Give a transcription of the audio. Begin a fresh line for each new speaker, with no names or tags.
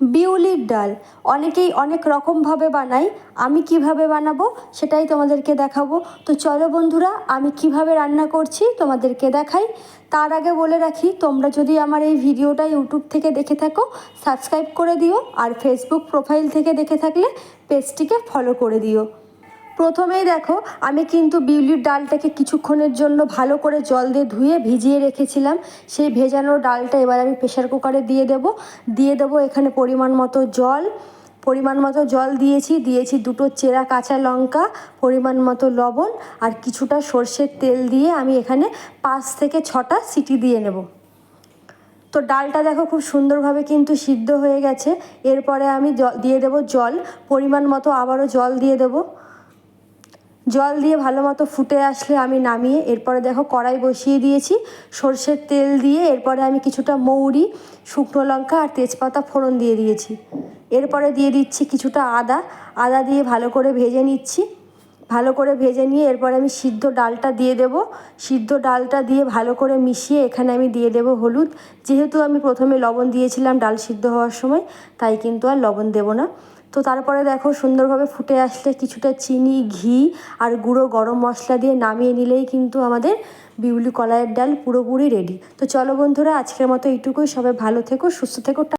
বিউলির ডাল অনেকেই অনেক রকমভাবে বানায়, আমি কিভাবে বানাবো সেটাই তোমাদেরকে দেখাবো। তো চলো বন্ধুরা, আমি কিভাবে রান্না করছি তোমাদেরকে দেখাই। তার আগে বলে রাখি, তোমরা যদি আমার এই ভিডিওটা ইউটিউব থেকে দেখে থাকো সাবস্ক্রাইব করে দিও, আর ফেসবুক প্রোফাইল থেকে দেখে থাকলে পেজটিকে ফলো করে দিও। প্রথমেই দেখো, আমি কিন্তু বিউলির ডালটাকে কিছুক্ষণের জন্য ভালো করে জল দিয়ে ধুয়ে ভিজিয়ে রেখেছিলাম। সেই ভেজানো ডালটা এবার আমি প্রেশার কুকারে দিয়ে দেবো এখানে পরিমাণ মতো জল দিয়েছি দুটো চেরা কাঁচা লঙ্কা, পরিমাণ মতো লবণ আর কিছুটা সর্ষের তেল দিয়ে আমি এখানে 5 থেকে 6টা সিটি দিয়ে নেব। তো ডালটা দেখো খুব সুন্দরভাবে কিন্তু সিদ্ধ হয়ে গেছে। এরপরে আমি দিয়ে দেবো জল, পরিমাণ মতো আবারও জল দিয়ে দেবো। জল দিয়ে ভালো মতো ফুটে আসলে আমি নামিয়ে এরপরে দেখো কড়াই বসিয়ে দিয়েছি, সর্ষের তেল দিয়ে এরপরে আমি কিছুটা মৌরি, শুকনো লঙ্কা আর তেজপাতা ফোড়ন দিয়ে দিয়েছি। এরপরে দিয়ে দিচ্ছি কিছুটা আদা দিয়ে ভালো করে ভেজে নিচ্ছি। ভালো করে ভেজে নিয়ে এরপরে আমি সিদ্ধ ডালটা দিয়ে দেবো। সিদ্ধ ডালটা দিয়ে ভালো করে মিশিয়ে এখানে আমি দিয়ে দেবো হলুদ। যেহেতু আমি প্রথমে লবণ দিয়েছিলাম ডাল সিদ্ধ হওয়ার সময়, তাই কিন্তু আর লবণ দেবো না। তো তারপরে দেখো সুন্দরভাবে ফুটে আসলে কিছুটা চিনি, ঘি আর গুঁড়ো গরম মশলা দিয়ে নামিয়ে নিলেই কিন্তু আমাদের বিউলি কলাইয়ের ডাল পুরোপুরি রেডি। তো চলো বন্ধুরা, আজকের মতো এইটুকুই। সবাই ভালো থেকো, সুস্থ থেকো।